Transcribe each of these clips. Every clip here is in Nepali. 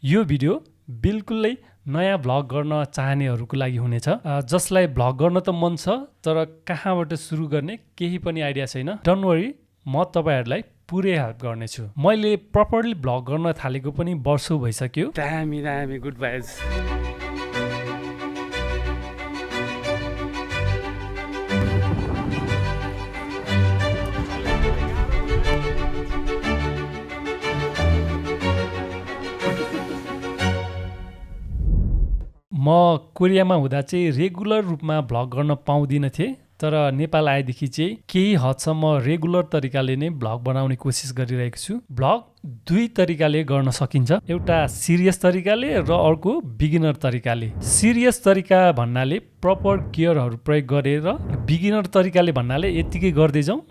यो भिडियो बिल्कुलै नयाँ भ्लग गर्न चाहनेहरूको लागि हुनेछ, जसलाई भ्लग गर्न त मन छ तर कहाँबाट सुरु गर्ने केही पनि आइडिया छैन। डोन्ट वरी, म तपाईहरुलाई पुरै हेल्प गर्नेछु। मैले प्रपरली भ्लग गर्न थालेको पनि वर्षौं भइसक्यो। दामी गुड भाइब्स। म कोरियामा हुँदा चाहिँ रेगुलर रूपमा भ्लग गर्न पाउँदिन थिएँ, तर नेपाल आएदेखि चाहिँ केही हदसम्म रेगुलर तरिकाले नै भ्लग बनाउने कोसिस गरिरहेको छु। भ्लग दुई तरिकाले गर्न सकिन्छ, एउटा सिरियस तरिकाले र अर्को बिगिनर तरिकाले। सिरियस तरिका भन्नाले प्रपर गियरहरू प्रयोग गरेर, बिगिनर तरिकाले भन्नाले यतिकै गर्दै जाउँ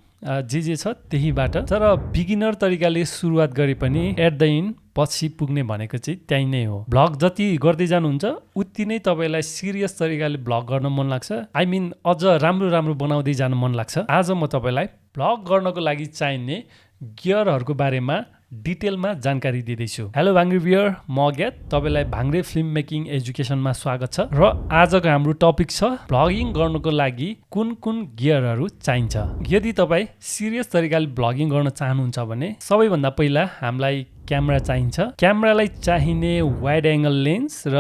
जे छ त्यहीबाट। तर बिगिनर तरिकाले सुरुवात गरे पनि एट द एन्ड पछि पुग्ने भनेको चाहिँ त्यही नै हो। भ्लग जति गर्दै जानुहुन्छ उति नै तपाईलाई सिरियस तरिकाले भ्लग गर्न मन लाग्छ, आई मिन अझ राम्रो बनाउँदै जान मन लाग्छ। आज म तपाईलाई भ्लग गर्नको लागि चाहिने गियरहरूको बारेमा डिटेलमा जानकारी दिँदैछु। हेलो भाङ्रे भ्युअर, म अज्ञात, तपाईलाई भाङ्रे फिल्म मेकिङ एजुकेसनमा स्वागत छ। र आजको हाम्रो टपिक छ भ्लगिङ गर्नको लागि कुन गियरहरू चाहिन्छ। यदि तपाईँ सिरियस तरिकाले भ्लगिङ गर्न चाहनुहुन्छ भने सबैभन्दा पहिला हामीलाई क्यामेरा चाहिन्छ। क्यामेरालाई चाहिने वाइड एङ्गल लेन्स र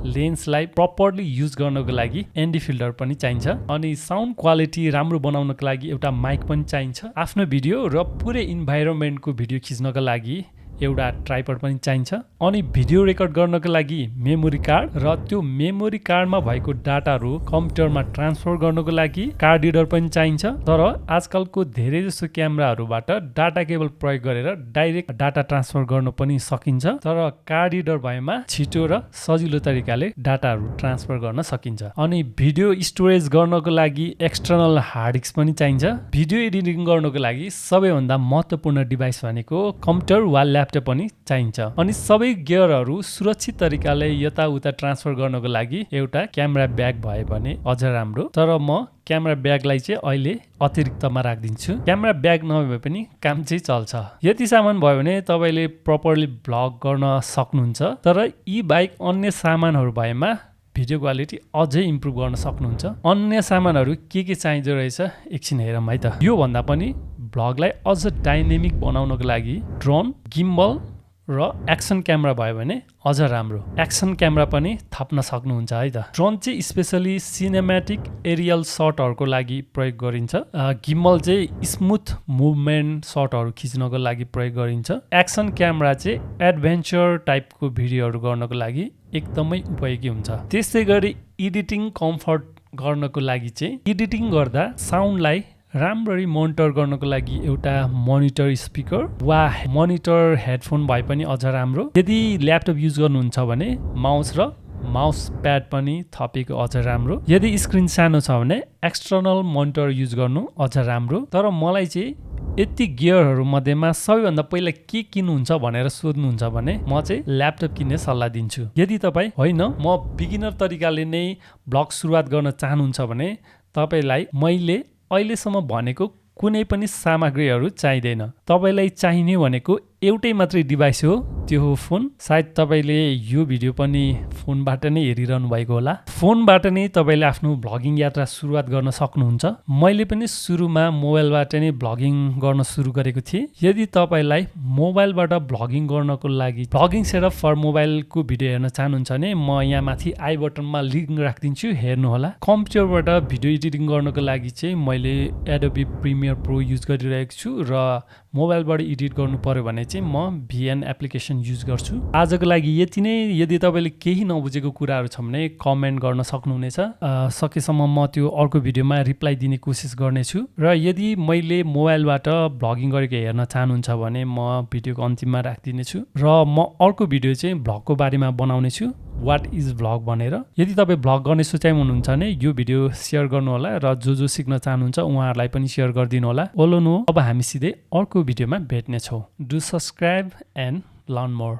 लेन्सलाई प्रपरली युज गर्नको लागि एनडी फिल्टर पनि चाहिन्छ। अनि साउन्ड क्वालिटी राम्रो बनाउनको लागि एउटा माइक पनि चाहिन्छ। आफ्नो भिडियो र पुरै इन्भाइरोमेन्टको भिडियो खिच्नको लागि एउटा ट्राइपड पनि चाहिन्छ। अनि भिडियो रेकर्ड गर्नको लागि मेमोरी कार्ड र त्यो मेमोरी कार्डमा भएको डाटाहरू कम्प्युटरमा ट्रान्सफर गर्नको लागि कार्ड रिडर पनि चाहिन्छ। तर आजकलको धेरै जसो क्यामेराहरूबाट डाटा केबल प्रयोग गरेर डाइरेक्ट डाटा ट्रान्सफर गर्न पनि सकिन्छ, तर कार्ड रिडर भएमा छिटो र सजिलो तरिकाले डाटाहरू ट्रान्सफर गर्न सकिन्छ। अनि भिडियो स्टोरेज गर्नको लागि एक्सटर्नल हार्ड डिस्क पनि चाहिन्छ। भिडियो एडिटिङ गर्नको लागि सबैभन्दा महत्त्वपूर्ण डिभाइस भनेको कम्प्युटर वा ल्यापटप पनि चाहिन्छ। अनि सबै गियरहरू सुरक्षित तरिकाले यताउता ट्रान्सफर गर्नको लागि एउटा क्यामेरा ब्याग भए भने अझ राम्रो, तर म क्यामेरा ब्यागलाई चाहिँ अहिले अतिरिक्तमा राखिदिन्छु। क्यामेरा ब्याग नभए पनि काम चाहिँ चल्छ। यति सामान भयो भने तपाईँले प्रपरली भ्लग गर्न सक्नुहुन्छ। तर यी बाहेक अन्य सामानहरू भएमा भिडियो क्वालिटी अझै इम्प्रुभ गर्न सक्नुहुन्छ। अन्य सामानहरू के चाहिँदो रहेछ एकछिन हेरौँ है त। यो भन्दा पनि भ्लगलाई अझ डाइनेमिक बनाउनको लागि ड्रोन, गिम्बल र एक्सन क्यामेरा भयो भने अझ राम्रो। एक्सन क्यामेरा पनि थप्न सक्नुहुन्छ है त। ड्रोन चाहिँ स्पेसली सिनेम्याटिक एरियल सटहरूको लागि प्रयोग गरिन्छ। गिम्बल चाहिँ स्मुथ मुभमेन्ट सटहरू खिच्नको लागि प्रयोग गरिन्छ। एक्सन क्यामेरा चाहिँ एडभेन्चर टाइपको भिडियोहरू गर्नको लागि एकदमै उपयोगी हुन्छ। त्यस्तै गरी एडिटिङ कम्फर्ट गर्नको लागि चाहिँ एडिटिङ गर्दा साउन्डलाई राम्ररी मोनिटर गर्नको लागि एउटा मोनिटर स्पिकर वा मोनिटर हेडफोन भए पनि अझ राम्रो। यदि ल्यापटप युज गर्नुहुन्छ भने माउस र माउस प्याड पनि थपेको अझ राम्रो। यदि स्क्रिन सानो छ भने एक्सटर्नल मोनिटर युज गर्नु अझ राम्रो। तर मलाई चाहिँ यति गियरहरू मध्येमा सबैभन्दा पहिला के किन्नुहुन्छ भनेर सोध्नुहुन्छ भने म चाहिँ ल्यापटप किन्ने सल्लाह दिन्छु। यदि तपाईँ होइन म बिगिनर तरिकाले नै भ्लग सुरुवात गर्न चाहनुहुन्छ भने तपाईँलाई मैले अहिलेसम्म भनेको कुनै पनि सामग्रीहरू चाहिँदैन। तपाईँलाई चाहिने भनेको एउटै मात्रै डिभाइस हो, त्यो हो फोन। सायद तपाईँले यो भिडियो पनि फोनबाट नै हेरिरहनु भएको होला। फोनबाट नै तपाईँले आफ्नो भ्लगिङ यात्रा सुरुवात गर्न सक्नुहुन्छ। मैले पनि सुरुमा मोबाइलबाट नै भ्लगिङ गर्न सुरु गरेको थिएँ। यदि तपाईँलाई मोबाइलबाट भ्लगिङ गर्नको लागि भ्लगिङ सेटअप फर मोबाइलको भिडियो हेर्न चाहनुहुन्छ भने म यहाँ माथि आई बटनमा लिङ्क राखिदिन्छु, हेर्नुहोला। कम्प्युटरबाट भिडियो एडिटिङ गर्नको लागि चाहिँ मैले एडोबी प्रिमियर प्रो युज गरिरहेको छु र मोबाइलबाट एडिट गर्नु पर्यो भने चाहिँ म भिएन एप्लिकेसन युज गर्छु। आजको लागि यति नै। यदि तपाईँले केही नबुझेको कुराहरू छ भने कमेन्ट गर्न सक्नुहुनेछ। सकेसम्म म त्यो अर्को भिडियोमा रिप्लाई दिने कोसिस गर्नेछु। र यदि मैले मोबाइलबाट भ्लगिङ गरेको हेर्न चाहनुहुन्छ भने म भिडियोको अन्तिममा राखिदिनेछु। र म अर्को भिडियो चाहिँ भ्लगको बारेमा बनाउनेछु, वाट इज भ्लग भनेर। यदि तपाईँ भ्लग गर्ने सोचाइ हुनुहुन्छ भने यो भिडियो सेयर गर्नुहोला र जो सिक्न चाहनुहुन्छ उहाँहरूलाई पनि सेयर गरिदिनु होला। ओलो नो, अब हामी सिधै अर्को भिडियोमा भेट्नेछौँ। Do subscribe and learn more.